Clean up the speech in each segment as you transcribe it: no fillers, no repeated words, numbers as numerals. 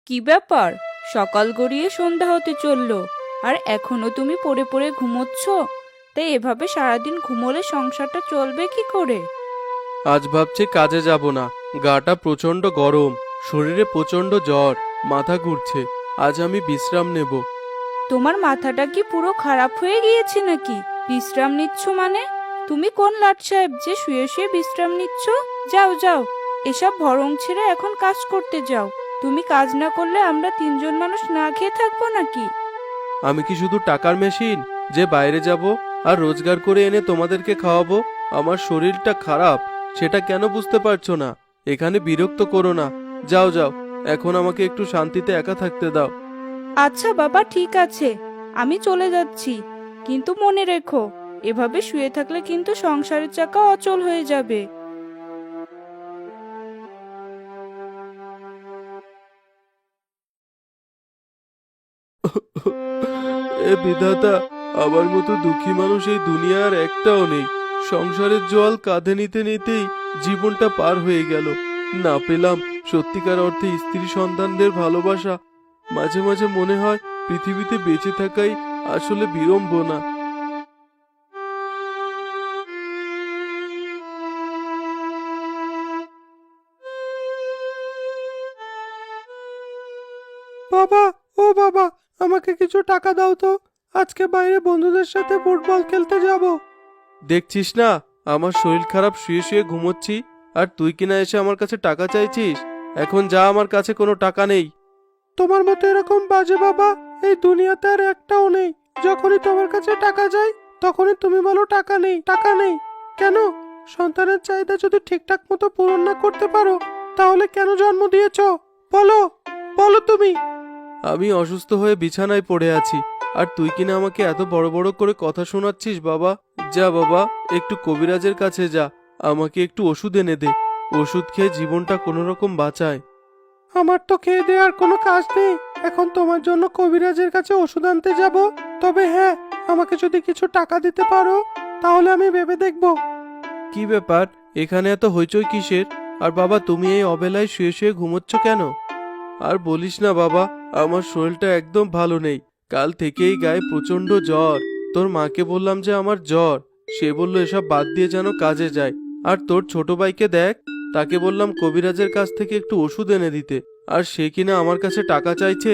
কি ব্যাপার? সকাল গড়িয়ে সন্ধ্যা হতে চললো, আর এখনো তুমি পড়ে পড়ে ঘুমোচ্ছ? তাই এভাবে সারাদিন ঘুমোলে সংসারটা চলবে কি করে? আজ ভাবছি কাজে যাব না। গাটা প্রচন্ড গরম, শরীরে প্রচন্ড জ্বর, মাথা ঘুরছে। আজ আমি বিশ্রাম নেব। তোমার মাথাটা কি পুরো খারাপ হয়ে গিয়েছে নাকি? বিশ্রাম নিচ্ছ মানে? তুমি কোন লাট সাহেব যে শুয়ে শুয়ে বিশ্রাম নিচ্ছ? যাও যাও, এসব ভরং ছেড়ে এখন কাজ করতে যাও। তুমি কাজ না করলে আমরা তিনজন মানুষ না খেয়ে থাকবো নাকি? আমি কি শুধু টাকার মেশিন যে বাইরে যাব আর রোজগার করে এনে তোমাদেরকে খাওয়াবো? আমার শরীরটা খারাপ, সেটা কেন বুঝতে পারছো না? এখানে বিরক্ত করো না। যাও যাও, এখন আমাকে একটু শান্তিতে একা থাকতে দাও। আচ্ছা বাবা, ঠিক আছে, আমি চলে যাচ্ছি। কিন্তু মনে রেখো, এভাবে শুয়ে থাকলে কিন্তু সংসারের চাকা অচল হয়ে যাবে। এ বিধাতা, আমার মতো দুঃখী মানুষ এই দুনিয়ার একটাও নেই। সংসারের জল কাঁধে নিতে নিতেই জীবনটা পার হয়ে গেল। না পেলাম সত্যিকার অর্থে স্ত্রী সন্তানদের ভালোবাসা। মাঝে মাঝে মনে হয় পৃথিবীতে বেঁচে থাকাই আসলে বিড়ম্বনা। বাবা, ও বাবা, আমাকে কিছু টাকা দাও তো। আজকে বাইরে বন্ধুদের সাথে ফুটবল খেলতে যাব। দেখছিস না, আমার শরীর খারাপ, শুয়ে শুয়ে ঘুমোচ্ছি, আর তুই কিনা এসে আমার কাছে টাকা চাইছিস? এখন যা, আমার কাছে কোনো টাকা নেই। তোমার মতো এরকম বাজে বাবা এই দুনিয়াতে আর একটাও নেই। যখনই তোমার কাছে টাকা চাই, তখনই তুমি বলো টাকা নেই, টাকা নেই। কেন? সন্তানের চাহিদা যদি ঠিকঠাক মতো পূরণ না করতে পারো, তাহলে কেন জন্ম দিয়েছো? বলো, বলো তুমি। আমি অসুস্থ হয়ে বিছানায় পড়ে আছি, আর তুই কিনা আমাকে এত বড় বড় করে কথা শোনাচ্ছিস বাবা। যা বাবা, একটু কবিরাজের কাছে যা, আমাকে একটু ওষুধ এনে দে। ওষুধ খেয়ে জীবনটা কোনো রকম বাঁচায়। আমার তো খেয়ে দেওয়ার কোনো কাজ নেই, এখন তোমার জন্য কবিরাজের কাছে ওষুধ আনতে যাব। তবে হ্যাঁ, আমাকে যদি কিছু টাকা দিতে পারো, তাহলে আমি ভেবে দেখব। কি ব্যাপার, এখানে এত হইচই কিসের? আর বাবা, তুমি এই অবেলায় শুয়ে শুয়ে ঘুমোচ্ছ কেন? আর বলিস না বাবা, আমার শরীরটা একদম ভালো নেই। কাল থেকেই গায়ে প্রচন্ড জ্বর। তোর মাকে বললাম যে আমার জ্বর, সে বলল এসব বাদ দিয়ে যেন কাজে যায়। আর তোর ছোট ভাইকে দেখ, তাকে বললাম কবিরাজের কাছ থেকে একটু ওষুধ এনে দিতে, আর সে কিনা আমার কাছে টাকা চাইছে।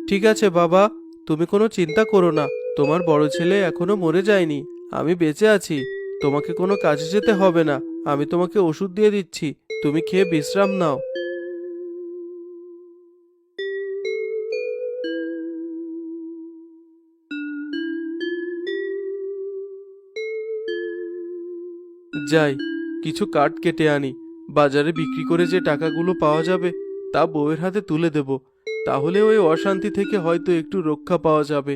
ঠিক আছে বাবা, তুমি কোনো চিন্তা করো না। তোমার বড় ছেলে এখনো মরে যায়নি, আমি বেঁচে আছি। তোমাকে কোনো কাজে যেতে হবে না, আমি তোমাকে ওষুধ দিয়ে দিচ্ছি। তুমি খেয়ে বিশ্রাম নাও। যাই, কিছু কাঠ কেটে আনি। বাজারে বিক্রি করে যে টাকাগুলো পাওয়া যাবে, তা বউয়ের হাতে তুলে দেব। তাহলে ওই অশান্তি থেকে হয়তো একটু রক্ষা পাওয়া যাবে।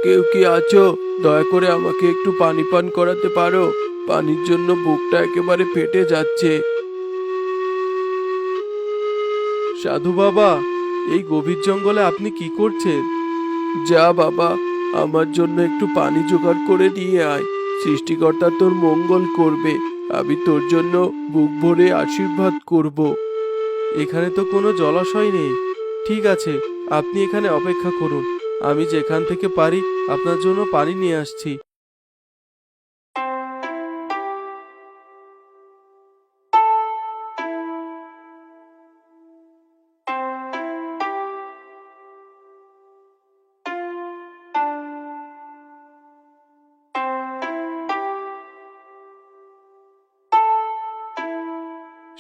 কেউ কি আছো? দয়া করে আমাকে একটু পানি পান করাতে পারো? পানির জন্য বুকটা একেবারে ফেটে যাচ্ছে। সাধু বাবা, এই গভীর জঙ্গলে আপনি কি করছেন? যা বাবা, আমার জন্য একটু পানি জোগাড় করে নিয়ে আয়। সৃষ্টিকর্তা তোর মঙ্গল করবে। আমি তোর জন্য বুক ভরে আশীর্বাদ করব। এখানে তো কোনো জলাশয় নেই। ঠিক আছে, আপনি এখানে অপেক্ষা করুন। আমি যেখান থেকে পারি আপনার জন্য পানি নিয়ে আসছি।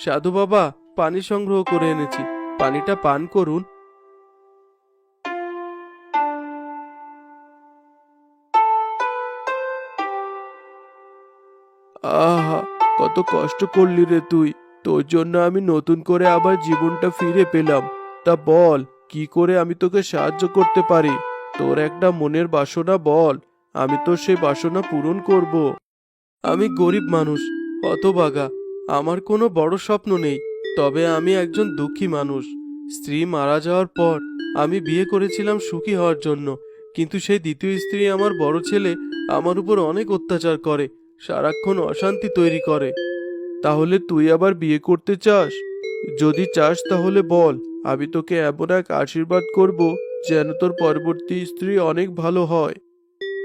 সাধু বাবা, পানি সংগ্রহ করে এনেছি, পানিটা পান করুন। আহা, কত কষ্ট করলি রে তুই। তোর জন্য আমি নতুন করে আবার জীবনটা ফিরে পেলাম। তা বল, কি করে আমি তোকে সাহায্য করতে পারি? তোর একটা মনের বাসনা বল, আমি তোর সেই বাসনা পূরণ করব। আমি গরিব মানুষ, হতভাগা। আমার কোনো বড় স্বপ্ন নেই। তবে আমি একজন দুঃখী মানুষ। স্ত্রী মারা যাওয়ার পর আমি বিয়ে করেছিলাম সুখী হওয়ার জন্য, কিন্তু সেই দ্বিতীয় স্ত্রী আমার বড় ছেলে আমার উপর অনেক অত্যাচার করে, সারাক্ষণ অশান্তি তৈরি করে। তাহলে তুই আবার বিয়ে করতে চাস? যদি চাস তাহলে বল, আমি তোকে এমন এক আশীর্বাদ করব যেন তোর পরবর্তী স্ত্রী অনেক ভালো হয়।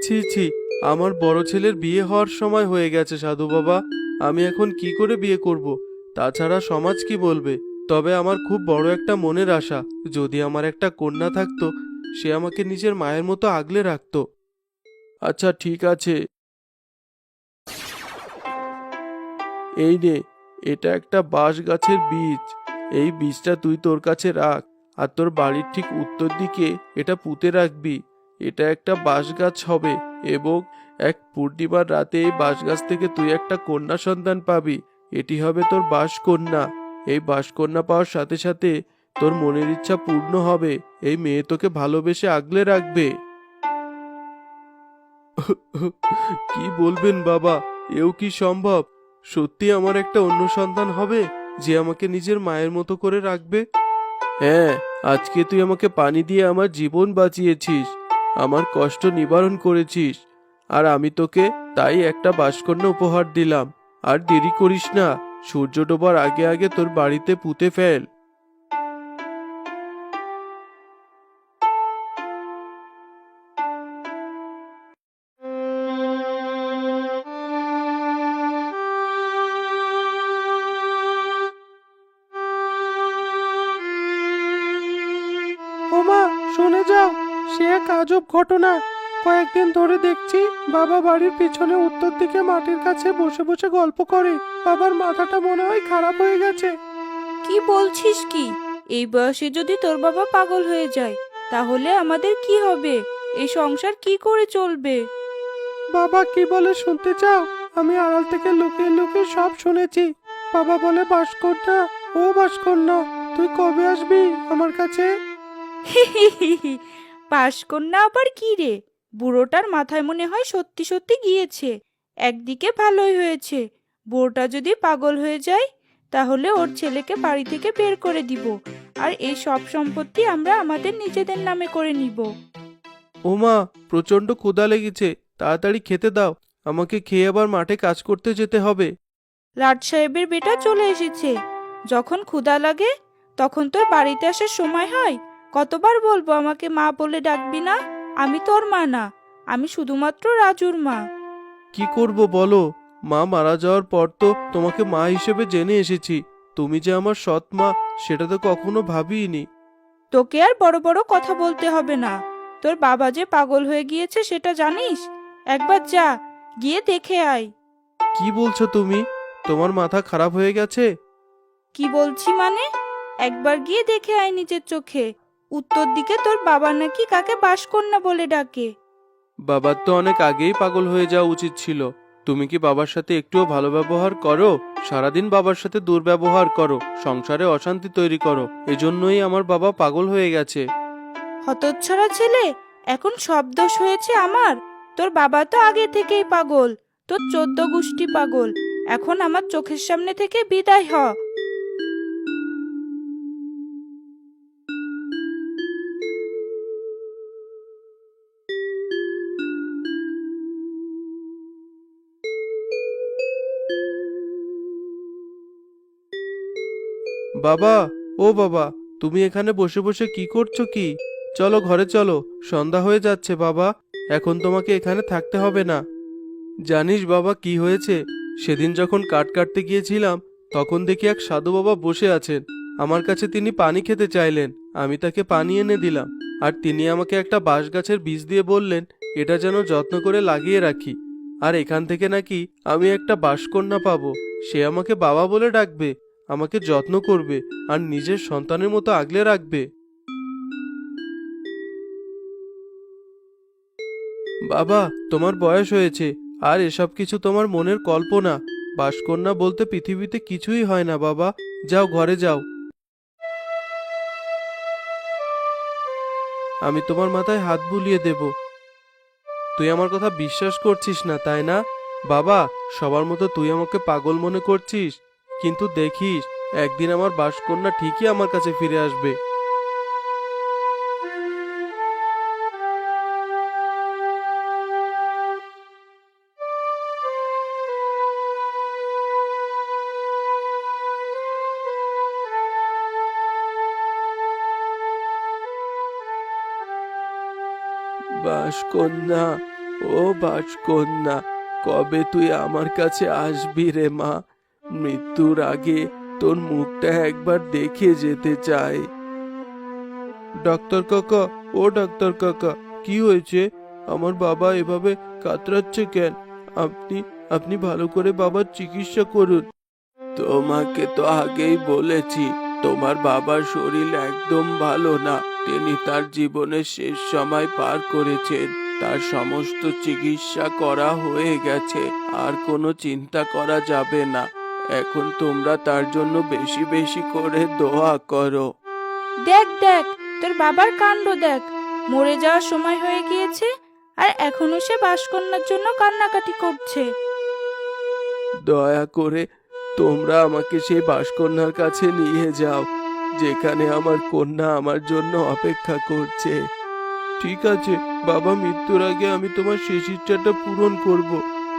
ছি ছি, আমার বড় ছেলের বিয়ে হওয়ার সময় হয়ে গেছে সাধু বাবা। আমি এখন কি করে বিয়ে করব? তাছাড়া সমাজ কি বলবে? তবে আমার খুব বড় একটা মনের আশা, যদি আমার একটা কন্যা থাকতো, সে আমাকে নিজের মায়ের মতো আগলে রাখতো। আচ্ছা ঠিক আছে, এই নে, এটা একটা বাঁশ গাছের বীজ। এই বীজটা তুই তোর কাছে রাখ, আর তোর বাড়ির ঠিক উত্তর দিকে এটা পুঁতে রাখবি। এটা একটা বাঁশ গাছ হবে, এবং এক পূর্ণিমার রাতে এই বাঁশ গাছ থেকে তুই একটা কন্যা সন্তান পাবি। এটি হবে তোর বাঁশকন্যা। এই বাঁশকন্যা পাওয়ার সাথে সাথে তোর মনের ইচ্ছা পূর্ণ হবে। এই মেয়ে তোকে ভালোবেসে আগলে রাখবে। কি বলবেন বাবা, এও কি সম্ভব? সত্যি আমার একটা অন্য সন্তান হবে যে আমাকে নিজের মায়ের মতো করে রাখবে? হ্যাঁ, আজকে তুই আমাকে পানি দিয়ে আমার জীবন বাঁচিয়েছিস, আমার কষ্ট নিবারণ করেছিস, আর আমি তোকে তাই একটা বাঁশকন্যা উপহার দিলাম। আর দেরি করিস না, সূর্য ডোবার আগে আগে তোর বাড়িতে পুঁতে ফেল। ওমা, শুনে যাও, সে এক আজব ঘটনা। কয়েকদিন ধরে দেখছি বাবা বাড়ির পিছনে উত্তর দিকে মাটির কাছে বসে বসে গল্প করে। বাবার মাথাটা মনে হয় খারাপ হয়ে গেছে। কি বলছিস কি? এই বয়সে যদি তোর বাবা পাগল হয়ে যায়, তাহলে আমাদের কি হবে? এই সংসার কি করে চলবে? বাবা কি বলে শুনতে চাও? আমি আড়াল থেকে লুকিয়ে লুকিয়ে সব শুনেছি। বাবা বলে, ভাস্করটা, ও ভাস্করনা, তুই কবে আসবি আমার কাছে? পাশ কন্যা আবার কি রে? বুড়োটার মাথায় মনে হয় সত্যি সত্যি গিয়েছে। একদিকে ভালোই হয়েছে, বুড়োটা যদি পাগল হয়ে যায়, তাহলে ওর ছেলেকে বাড়ি থেকে বের করে দিব, আর এই সব সম্পত্তি আমরা আমাদের নিজেদের নামে করে নিব। ওমা, প্রচন্ড ক্ষুধা লেগেছে, তাড়াতাড়ি খেতে দাও, আমাকে খেয়ে আবার মাঠে কাজ করতে যেতে হবে। লাট সাহেবের বেটা চলে এসেছে। যখন ক্ষুধা লাগে তখন তোর বাড়িতে আসার সময় হয়? কতবার বলবো আমাকে মা বলে ডাকবি না? আমি তোর মা না, আমি শুধুমাত্র রাজুর মা। কি করব বলো? মা মারা যাওয়ার পর তো তোমাকে মা হিসেবে জেনে এসেছি। তুমি যে আমার সৎ মা, সেটা তো কখনো ভাবিনি। তোকে আর বড় বড় কথা বলতে হবে না। তোর বাবা যে পাগল হয়ে গিয়েছে সেটা জানিস? একবার যা, গিয়ে দেখে আয়। কি বলছো তুমি? তোমার মাথা খারাপ হয়ে গেছে? কি বলছি মানে? একবার গিয়ে দেখে আয় নিজের চোখে। উত্তর দিকে তোর বাবা নাকি কাকে বাসকন্যা বলে ডাকে। বাবার তো অনেক আগেই পাগল হয়ে যাওয়া উচিত ছিল। তুমি কি বাবার সাথে একটুও ভালো ব্যবহার করো? সারাদিন বাবার সাথে দুর্ব্যবহার করো, সংসারে অশান্তি তৈরি করো, এজন্যই আমার বাবা পাগল হয়ে গেছে। হতচ্ছাড়া ছেলে, এখন সব দোষ হয়েছে আমার? তোর বাবা তো আগে থেকেই পাগল, তোর 14 গোষ্ঠী পাগল। এখন আমার চোখের সামনে থেকে বিদায় হ। বাবা, ও বাবা, তুমি এখানে বসে বসে কি করছো কি? চলো ঘরে চলো, সন্ধ্যা হয়ে যাচ্ছে বাবা। এখন তোমাকে এখানে থাকতে হবে না। জানিস বাবা কি হয়েছে? সেদিন যখন কাঠ কাটতে গিয়েছিলাম, তখন দেখি এক সাধু বাবা বসে আছেন। আমার কাছে তিনি পানি খেতে চাইলেন, আমি তাকে পানি এনে দিলাম। আর তিনি আমাকে একটা বাঁশ গাছের বীজ দিয়ে বললেন এটা যেন যত্ন করে লাগিয়ে রাখি। আর এখান থেকে নাকি আমি একটা বাঁশকন্যা পাবো। সে আমাকে বাবা বলে ডাকবে, আমাকে যত্ন করবে, আর নিজের সন্তানের মতো আগলে রাখবে। বাবা, তোমার বয়স হয়েছে, আর এসব কিছু তোমার মনের কল্পনা। বাঁশকন্যা বলতে পৃথিবীতে কিছুই হয় না বাবা। যাও ঘরে যাও, আমি তোমার মাথায় হাত বুলিয়ে দেব। তুই আমার কথা বিশ্বাস করছিস না, তাই না? বাবা, সবার মতো তুই আমাকে পাগল মনে করছিস, কিন্তু দেখিস একদিন আমার বাঁশকন্যা ঠিকই আমার কাছে ফিরে আসবে। বাঁশকন্যা, ও বাঁশকন্যা, কবে তুই আমার কাছে আসবি রে মা? মৃত্যুর আগে তোর মুখটা একবার দেখে যেতে চাই। ডাক্তার কাকা, ও ডাক্তার কাকা, কি হয়েছে? আমার বাবা এভাবে কাতরাচ্ছে কেন? আপনি আপনি ভালো করে বাবার চিকিৎসা করুন। তোমাকে তো আগেই বলেছি, তোমার বাবার শরীর একদম ভালো না। তিনি তার জীবনের শেষ সময় পার করেছেন। তার সমস্ত চিকিৎসা করা হয়ে গেছে, আর কোনো চিন্তা করা যাবে না। এখন তোমরা তার জন্য বেশি বেশি করে দোয়া করো। দেখ দেখ, তোর বাবার কাণ্ড দেখ। মরে যাওয়ার সময় হয়ে গিয়েছে, আর এখনো সে বাঁশকন্যার জন্য কান্নাকাটি করছে। দয়া করে তোমরা আমাকে সেই বাঁশকন্যার কাছে নিয়ে যাও, যেখানে আমার কন্যা আমার জন্য অপেক্ষা করছে। ঠিক আছে বাবা, মৃত্যুর আগে আমি তোমার শেষ ইচ্ছাটা পূরণ করব।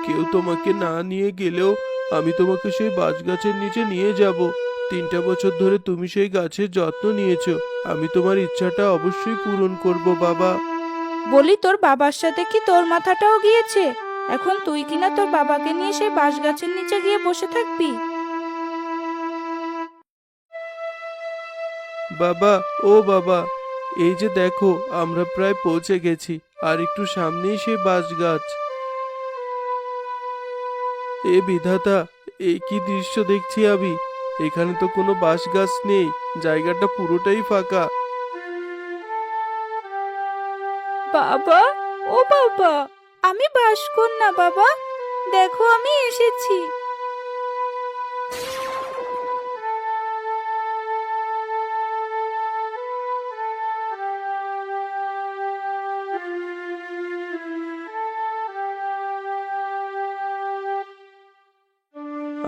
কেউ তোমাকে না নিয়ে গেলেও আমি তোমাকে সেই বাঁশ গাছের নিচে নিয়ে যাব। 3টা বছর ধরে তুমি সেই গাছের যত্ন নিয়েছো, আমি তোমার ইচ্ছাটা অবশ্যই পূরণ করব বাবা। বলি, তোর বাবার সাথে কি তোর মাথাটাও গিয়েছে? এখন তুই কিনা তোর বাবাকে নিয়ে সেই বাঁশ গাছের নিচে গিয়ে বসে থাকবি? বাবা, ও বাবা, এই যে দেখো আমরা প্রায় পৌঁছে গেছি, আর একটু সামনেই সেই বাঁশ গাছ। এ বিধাতা, এ কি দৃশ্য দেখছি আমি! এখানে তো কোনো বাঁশ গাছ নেই, জায়গাটা পুরোটাই ফাঁকা। বাবা, ও বাবা, আমি বাঁশকন্যা বাবা, দেখো আমি এসেছি।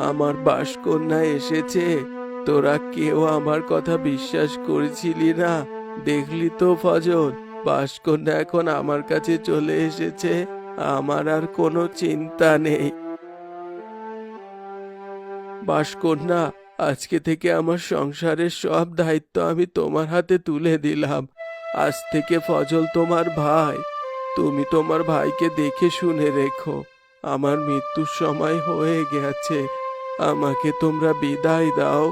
আমার বাঁশকন্যা এসেছে। তোরা কেউ আমার কথা বিশ্বাস করেছিলি না? দেখলি তো ফজল, বাঁশকন্যা এখন আমার কাছে চলে এসেছে। আমার আর কোনো চিন্তা নেই। বাঁশকন্যা, আজকে থেকে আমার সংসারের সব দায়িত্ব আমি তোমার হাতে তুলে দিলাম। আজ থেকে ফজল তোমার ভাই। তুমি তোমার ভাইকে দেখে শুনে রেখো। আমার মৃত্যুর সময় হয়ে গেছে, আমাকে তোমরা বিদায় দাও।